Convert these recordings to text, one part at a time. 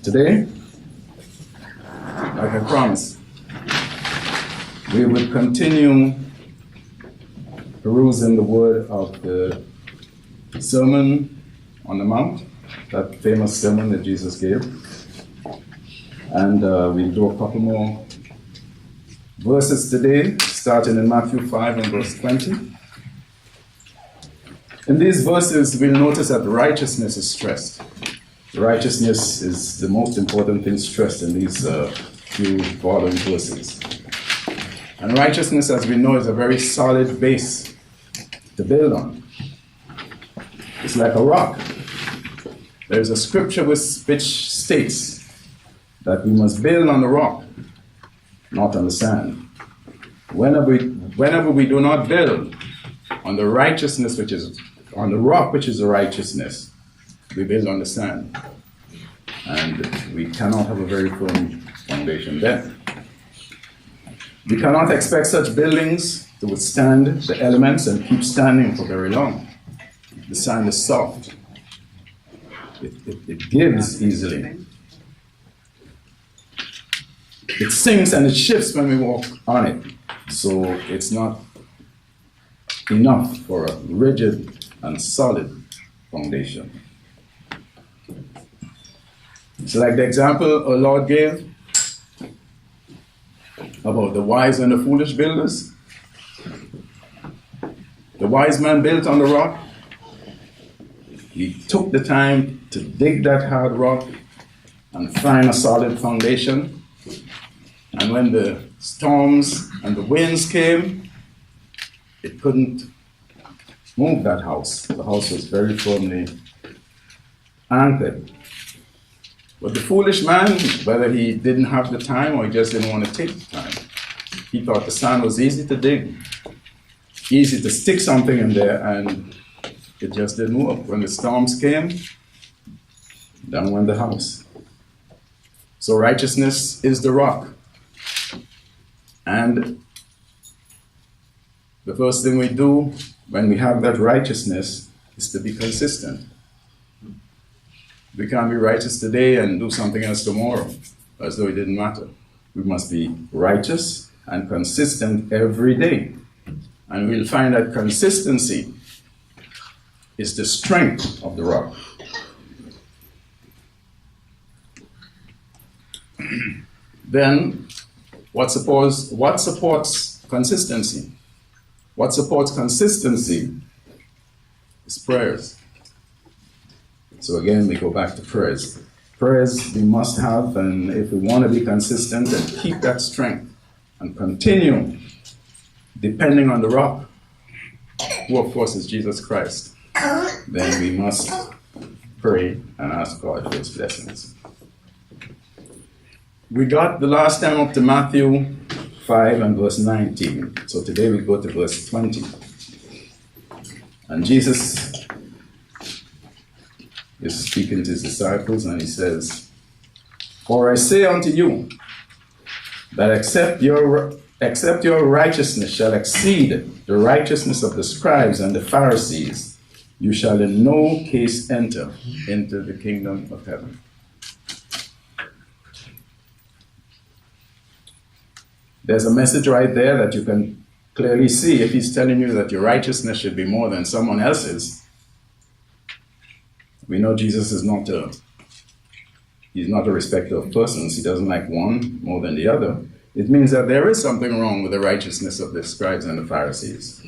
Today, like I promised, we will continue perusing the word of the Sermon on the Mount, that famous sermon that Jesus gave. And we'll do a couple more verses today, starting in Matthew 5 and verse 20. In these verses, we'll notice that righteousness is stressed. Righteousness is the most important thing stressed in these few following verses. And righteousness, as we know, is a very solid base to build on. It's like a rock. There's a scripture which states that we must build on the rock, not on the sand. Whenever we do not build on the righteousness which is on the rock, which is the righteousness, we build on the sand. And we cannot have a very firm foundation there. We cannot expect such buildings to withstand the elements and keep standing for very long. The sand is soft. It gives easily. It sinks and it shifts when we walk on it. So it's not enough for a rigid and solid foundation. It's like the example our Lord gave about the wise and the foolish builders. The wise man built on the rock. He took the time to dig that hard rock and find a solid foundation. And when the storms and the winds came, it couldn't move that house. The house was very firmly anchored. But the foolish man, whether he didn't have the time or he just didn't want to take the time, he thought the sand was easy to dig, easy to stick something in there, and it just didn't move. When the storms came, down went the house. So righteousness is the rock. And the first thing we do when we have that righteousness is to be consistent. We can't be righteous today and do something else tomorrow, as though it didn't matter. We must be righteous and consistent every day. And we'll find that consistency is the strength of the rock. Then, what supports consistency? What supports consistency is prayers. So again, we go back to prayers. Prayers we must have, and if we want to be consistent and keep that strength and continue depending on the rock, who of course is Jesus Christ, then we must pray and ask God for his blessings. We got the last time up to Matthew 5 and verse 19. So today we go to verse 20. And Jesus is speaking to his disciples and he says, "For I say unto you, that except your righteousness shall exceed the righteousness of the scribes and the Pharisees, you shall in no case enter into the kingdom of heaven." There's a message right there that you can clearly see. If he's telling you that your righteousness should be more than someone else's, we know Jesus is he's not a respecter of persons. He doesn't like one more than the other. It means that there is something wrong with the righteousness of the scribes and the Pharisees.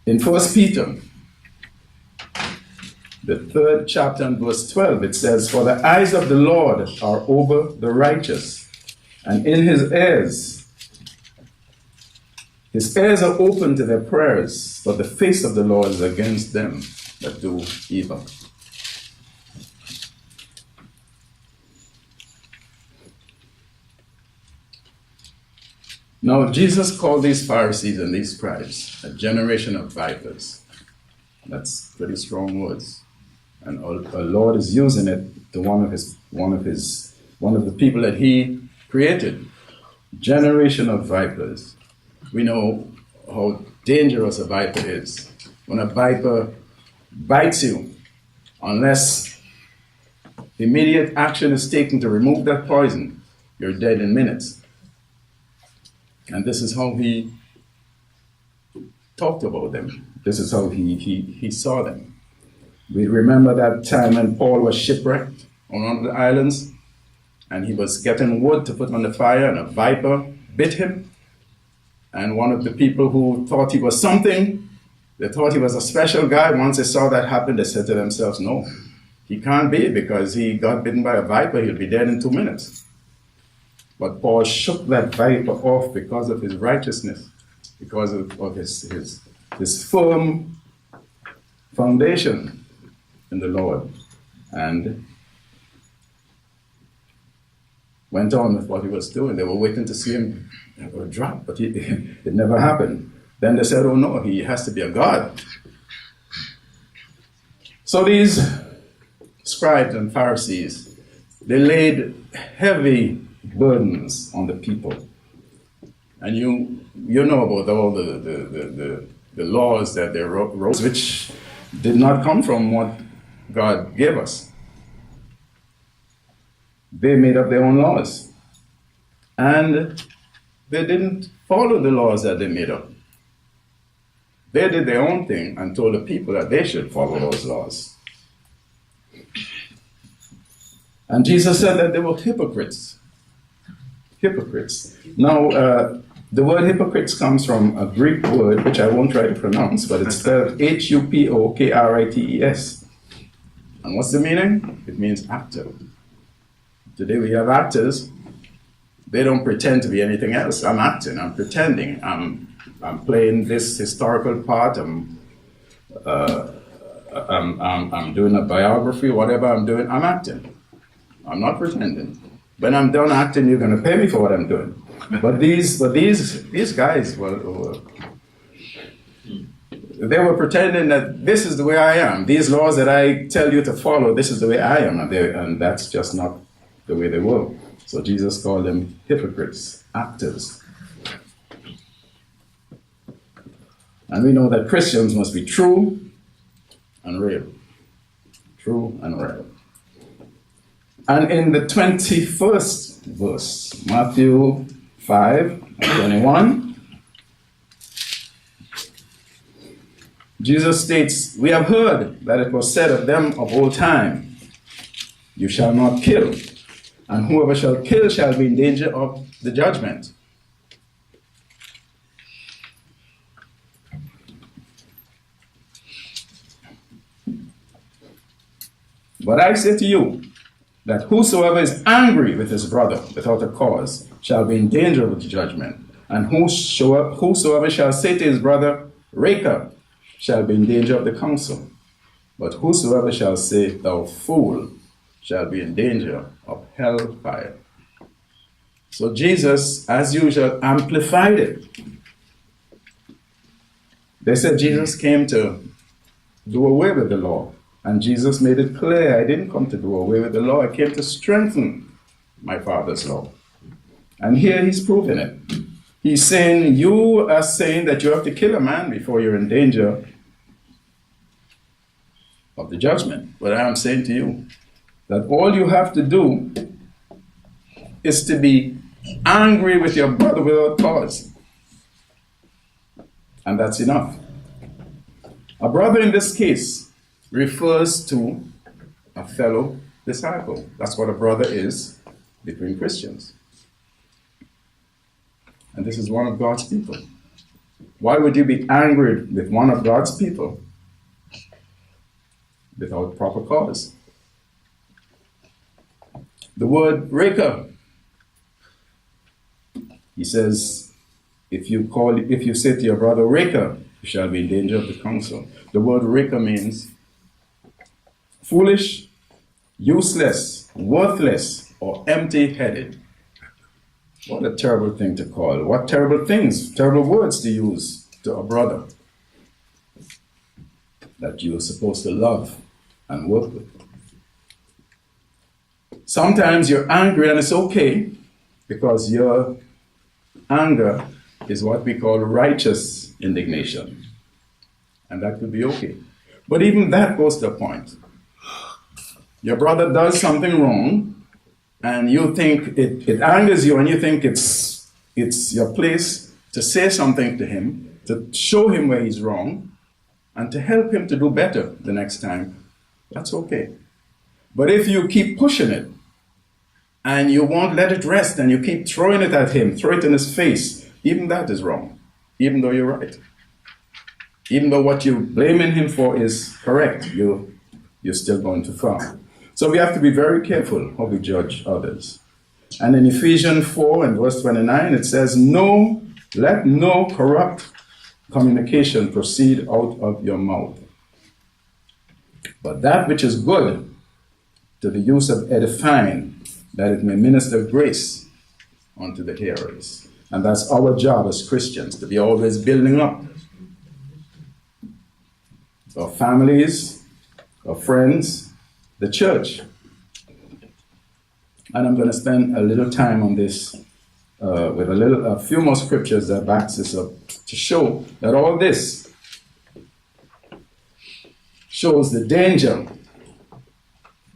In 1 Peter, the 3rd chapter and verse 12, it says, "For the eyes of the Lord are over the righteous, and in his ears are open to their prayers, but the face of the Lord is against them that do evil." Now, Jesus called these Pharisees and these scribes a generation of vipers. That's pretty strong words. And our Lord is using it to one of the people that he created. Generation of vipers. We know how dangerous a viper is. When a viper bites you, unless immediate action is taken to remove that poison, you're dead in minutes. And this is how he talked about them. This is how he saw them. We remember that time when Paul was shipwrecked on one of the islands, and he was getting wood to put on the fire, and a viper bit him. And one of the people who thought he was something, they thought he was a special guy. Once they saw that happen, they said to themselves, no, he can't be, because he got bitten by a viper, he'll be dead in 2 minutes. But Paul shook that viper off because of his righteousness, because of his firm foundation in the Lord, and went on with what he was doing. They were waiting to see him drop, but it never happened. Then they said, oh no, he has to be a god. So these scribes and Pharisees, they laid heavy burdens on the people. And you know about all the laws that they wrote, which did not come from what God gave us. They made up their own laws. And they didn't follow the laws that they made up. They did their own thing and told the people that they should follow those laws. And Jesus said that they were hypocrites. Hypocrites. Now, the word hypocrites comes from a Greek word, which I won't try to pronounce, but it's spelled Hupokrites. And what's the meaning? It means actor. Today we have actors. They don't pretend to be anything else. I'm acting, I'm pretending, I'm playing this historical part, I'm doing a biography, whatever I'm doing, I'm acting. I'm not pretending. When I'm done acting, you're going to pay me for what I'm doing. But these guys they were pretending that this is the way I am. These laws that I tell you to follow, this is the way I am, and that's just not the way they were. So Jesus called them hypocrites, actors. And we know that Christians must be true and real. True and real. And in the 21st verse, Matthew 5:21, Jesus states, we have heard that it was said of them of old time, you shall not kill, and whoever shall kill shall be in danger of the judgment. But I say to you, that whosoever is angry with his brother without a cause shall be in danger of the judgment. And whosoever shall say to his brother, Raca, shall be in danger of the council. But whosoever shall say, thou fool, shall be in danger of hellfire. So Jesus, as usual, amplified it. They said Jesus came to do away with the law. And Jesus made it clear, I didn't come to do away with the law, I came to strengthen my Father's law. And here he's proving it. He's saying, you are saying that you have to kill a man before you're in danger of the judgment. But I am saying to you that all you have to do is to be angry with your brother without cause. And that's enough. A brother in this case refers to a fellow disciple. That's what a brother is between Christians. And this is one of God's people. Why would you be angry with one of God's people without proper cause? The word Raca, he says, if you say to your brother Raca, you shall be in danger of the council. The word Raca means foolish, useless, worthless, or empty-headed. What a terrible thing to call. What terrible things, terrible words to use to a brother that you are supposed to love and work with. Sometimes you're angry and it's okay because your anger is what we call righteous indignation. And that could be okay. But even that goes to a point. Your brother does something wrong, and you think it angers you, and you think it's your place to say something to him, to show him where he's wrong, and to help him to do better the next time. That's okay. But if you keep pushing it, and you won't let it rest, and you keep throwing it at him, throw it in his face, even that is wrong, even though you're right. Even though what you're blaming him for is correct, you're still going too far. So we have to be very careful how we judge others. And in Ephesians 4 and verse 29, it says, let no corrupt communication proceed out of your mouth, but that which is good to the use of edifying, that it may minister grace unto the hearers. And that's our job as Christians, to be always building up our families, our friends, the church. And I'm going to spend a little time on this with a few more scriptures that backs this up to show that all this shows the danger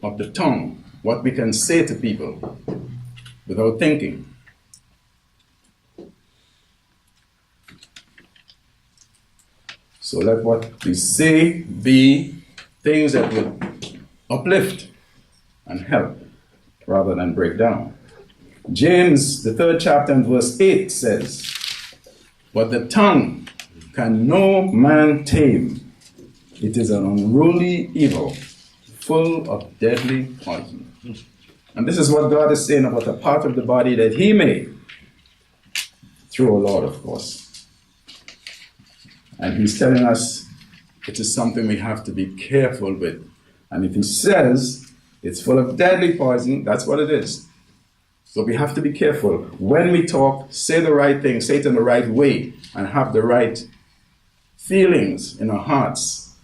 of the tongue, what we can say to people without thinking. So let what we say be things that will uplift and help rather than break down. James, the 3rd chapter and verse 8 says, but the tongue can no man tame. It is an unruly evil, full of deadly poison. And this is what God is saying about a part of the body that he made, through our Lord, of course. And he's telling us it is something we have to be careful with. And if he says it's full of deadly poison, that's what it is. So we have to be careful. When we talk, say the right thing, say it in the right way, and have the right feelings in our hearts.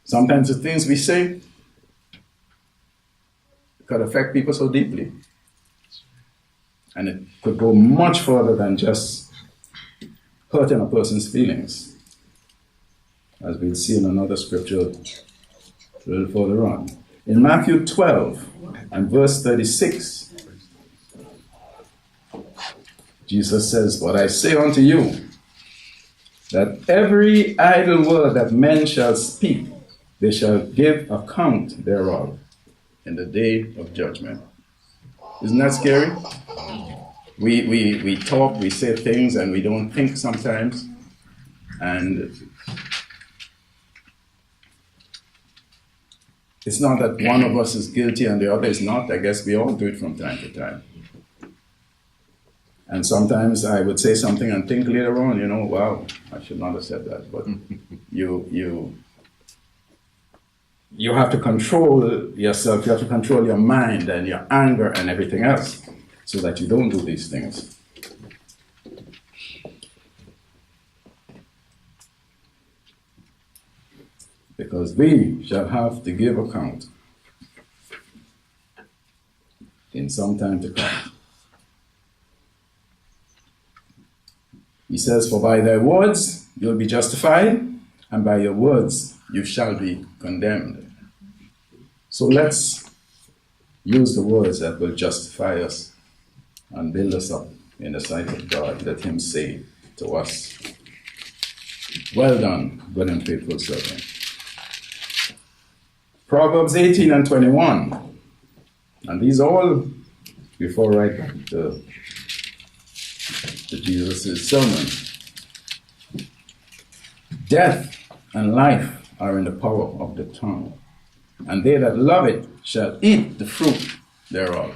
Sometimes the things we say could affect people so deeply. And it could go much further than just hurting a person's feelings, as we'll see in another scripture a little further on. In Matthew 12 and verse 36, Jesus says, but I say unto you, that every idle word that men shall speak, they shall give account thereof in the day of judgment. Isn't that scary? We talk, we say things, and we don't think sometimes. And it's not that one of us is guilty and the other is not. I guess we all do it from time to time. And sometimes I would say something and think later on, wow, I should not have said that. But you have to control yourself. You have to control your mind and your anger and everything else, so that you don't do these things. Because we shall have to give account in some time to come. He says, for by thy words you'll be justified, and by your words you shall be condemned. So let's use the words that will justify us and build us up in the sight of God. Let him say to us, well done, good and faithful servant. Proverbs 18 and 21. And these all before right back to Jesus' sermon. Death and life are in the power of the tongue, and they that love it shall eat the fruit thereof.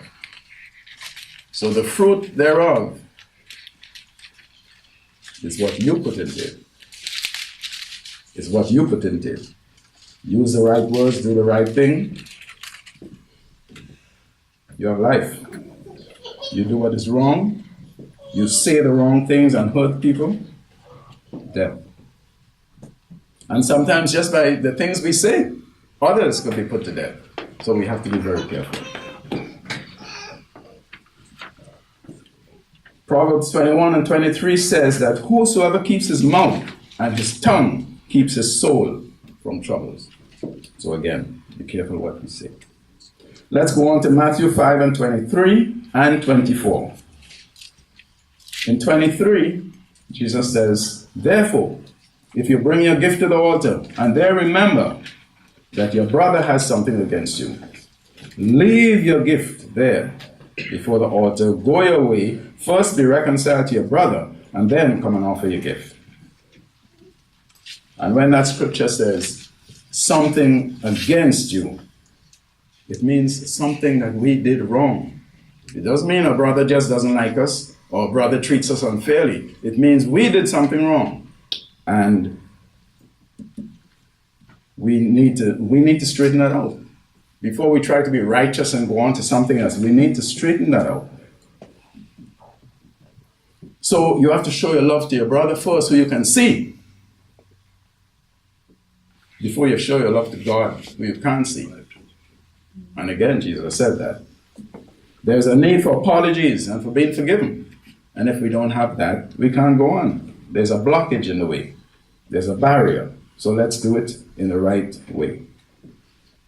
So the fruit thereof is what you put into it. Is what you put into it. Use the right words, do the right thing. You have life. You do what is wrong, you say the wrong things and hurt people, death. And sometimes just by the things we say, others could be put to death. So we have to be very careful. Proverbs 21 and 23 says that whosoever keeps his mouth and his tongue keeps his soul from troubles. So again, be careful what we say. Let's go on to Matthew 5 and 23 and 24. In 23, Jesus says, therefore, if you bring your gift to the altar and there remember that your brother has something against you, leave your gift there before the altar, go your way, first be reconciled to your brother, and then come and offer your gift. And when that scripture says something against you, it means something that we did wrong. It doesn't mean a brother just doesn't like us or a brother treats us unfairly. It means we did something wrong. And we need to straighten that out. Before we try to be righteous and go on to something else, we need to straighten that out. So you have to show your love to your brother first so you can see. Before you show your love to God, who you can't see. And again, Jesus said that. There's a need for apologies and for being forgiven. And if we don't have that, we can't go on. There's a blockage in the way. There's a barrier. So let's do it in the right way.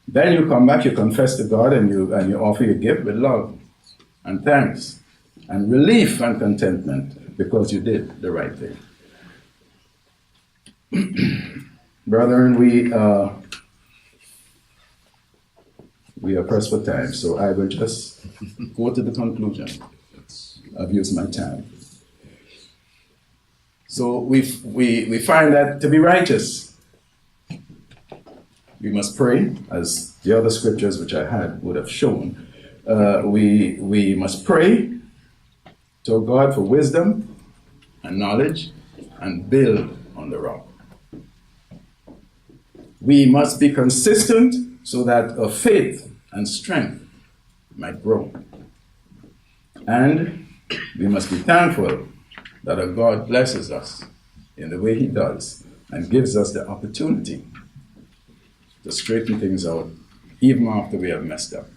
Then you come back, you confess to God, and you offer your gift with love and thanks and relief and contentment because you did the right thing. Brethren, we are pressed for time, so I will just go to the conclusion. I've used my time. So we find that to be righteous, we must pray, as the other scriptures which I had would have shown. We must pray to God for wisdom and knowledge and build on the rock. We must be consistent so that our faith and strength might grow. And we must be thankful that our God blesses us in the way he does and gives us the opportunity to straighten things out even after we have messed up.